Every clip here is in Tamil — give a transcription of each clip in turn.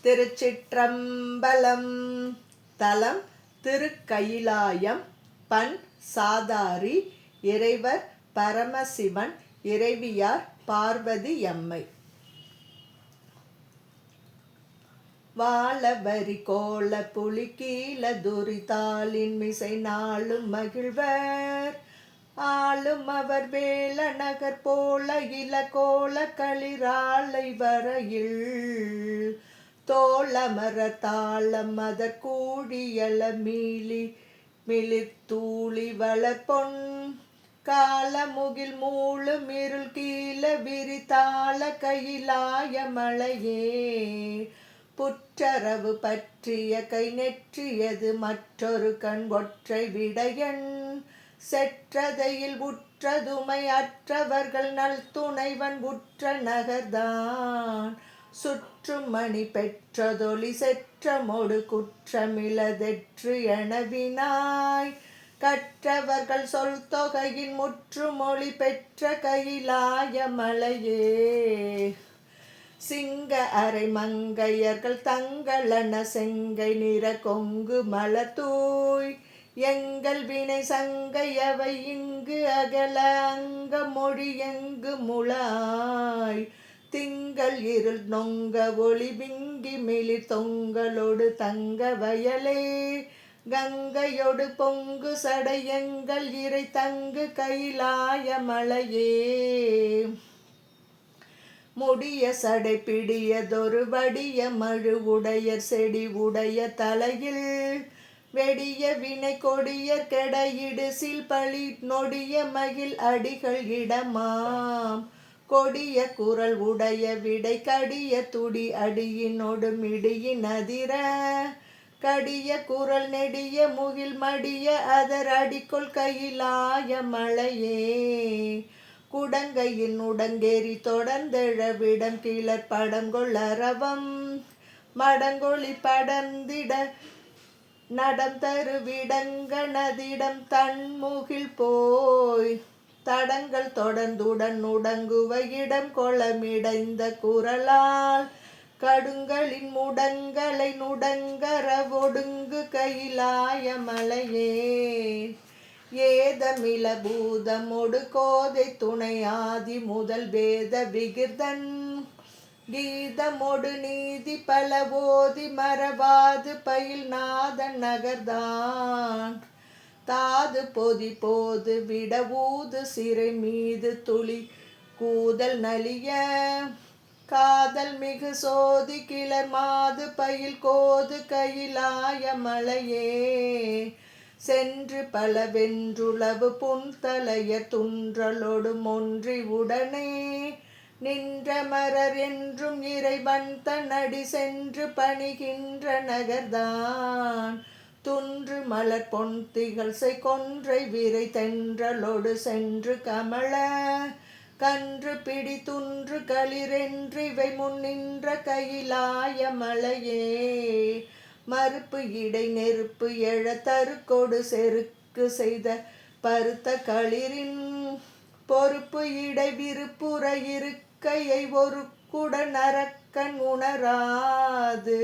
திருச்சிற்றம்பலம். தலம் திருக்கயிலாயம். பண் சாதாரி. இறைவர் பரமசிவன். இறைவியார் பார்வதியம்மை. வாழவரி கோல புலிகீழ துரிதாளின் மிசை நாளும் மகிழ்வர். ஆளும் அவர் வேள நகர் போல இளகோல களிராலை வரையில் தோளமர தாளம் மதர் கூடியல மீளி மிளிர்த்தூளி வளர்பொன் காலமுகில் மூளும் இருள் கீழ விரிதாள கயிலாய மலையே புற்றரவு பற்றிய கை நெற்றியது மற்றொரு கண் ஒற்றை விடையன் செற்றதையில் உற்றதுமை அற்றவர்கள் நல் துணைவன் உற்ற நகர்தான் சுற்றும் மணி பெற்றதொளி செற்றமொடு குற்றமிழதெற்று எனவினாய் கற்றவர்கள் சொல் தொகையின் முற்றுமொழி பெற்ற கயிலாய மலையே சிங்க அரை மங்கையர்கள் தங்களன செங்கை நிற கொங்கு மலர்தூய் எங்கள் வினை சங்கையவை இங்கு அகல அங்க மொழி எங்கு முளாய் திங்கள் இருள் நொங்க ஒளி விங்கி மிளிர் தொங்கலோடு தங்க வயலே கங்கையொடு பொங்கு சடை எங்கள் இறை தங்கு கயிலாய மலையே முடிய சடை பிடியதொரு வடிய மழு உடையர் செடி உடைய தலையில் வெடிய வினை கொடியர் கெடையிடு சில் பழி நொடிய மகிழ் அடிகள் இடமாம் கொடிய குரல் உடைய விடை கடிய துடி அடியினொடு மிடியின் அதிர கடிய குரல் நெடிய முகில் மடிய அதர் அடிக்குள் கயிலாய மலையே குடங்கையின் உடங்கேறி தொடர்ந்தெழவிடம் கீழர் படங்கொள் அரவம் மடங்கொளி படர்ந்திட நடம் தருவிடங்க நதிடம் தன்முகில் போய் தடங்கள் தொடர்ந்துடன் உடங்குவ இடம் கொளமிடைந்த குரலால் கடுங்களின் முடங்களை நுடங்கர ஒடுங்கு கயிலாய மலையே ஏதமில பூதமொடு கோதை துணை ஆதி முதல் வேத விகிர்தன் கீதமொடு நீதி பல ஓதி மறவாது பயில் நாதன் நகர்தான் தாது பொதி போது விட ஊது சிறை மீது துளி கூதல் நலிய காதல் மிகு சோதி கிளர் மாது பயில் கோது கயிலாய மலையே சென்று பல வென்றுளவு புன்தலையர் துன்றலொடு மொன்றி உடனே நின்ற மரர் என்றும் இறைவன் தன்னடி சென்று பணிகின்ற நகர்தான் துன்று மலர் பொன்திகள் கொன்றை விரை தென்றலொடு சென்று கமல கன்று பிடி துன்று களிரென்றிவை முன்னின்ற கயிலாய மலையே மறுப்பு இடை நெருப்பு எழ தருக்கொடு செருக்கு செய்த பருத்த களிரின் பொறுப்பு இடை விருப்புற இருக்கையை ஒரு குட நரக்கன் உணராது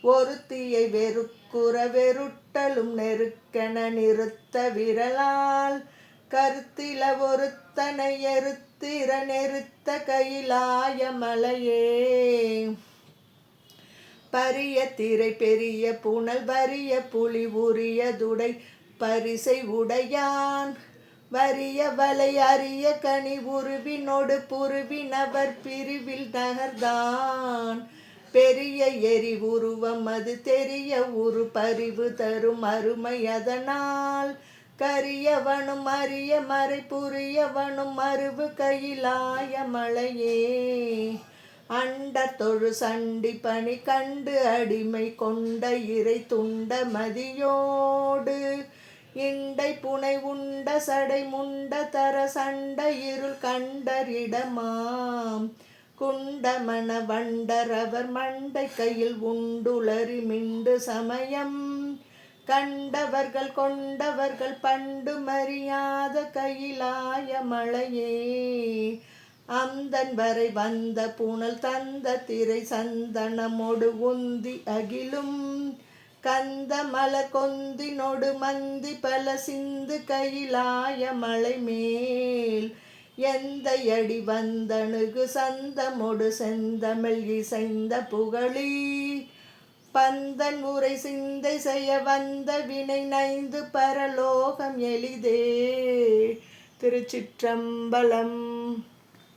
ஒருத்தியை வெறுக்குற வெருட்டலும் நெருக்கென நிறுத்த விரலால் கருத்தில ஒருத்தனை எருத்திர நெருத்த கயிலாய மலையே பரிய திரை பெரிய புனல் வரிய புலி உரிய துடை பரிசை உடையான் வரிய வலை அரிய கனி உருவினொடு புருவினவர் பிரிவில் நகர்தான் பெரிய எரி உருவம் அது தெரிய உரு பரிவு தரும் அருமை அதனால் கரியவனும் அரிய மறை புரியவனும் மருவு கயிலாய மலையே அண்ட தொழு சண்டி பணி கண்டு அடிமை கொண்ட இறை துண்ட மதியோடு இண்டை புனை உண்ட சடை முண்ட தர சண்ட இருள் கண்டரிடமாம் குண்டமண வண்டரவர் மண்டை கையில் உண்டுளறி மிண்டு சமயம் கண்டவர்கள் கொண்டவர்கள் பண்டு மறியாத கயிலாய மலையே அந்தன் வரை வந்த புனல் தந்த திரை சந்தனமொடு உந்தி அகிலும் கந்த மலர் கொந்தினொடு மந்தி பல சிந்து கையிலாய மலை மேல் எந்த அடி வந்தணுகு சந்தமொடு செந்தமிழ் இசைந்த புகழி பந்தன் உரை சிந்தை செய்ய வந்த வினை நைந்து பரலோகம் எளிதே. திருச்சிற்றம்பலம்.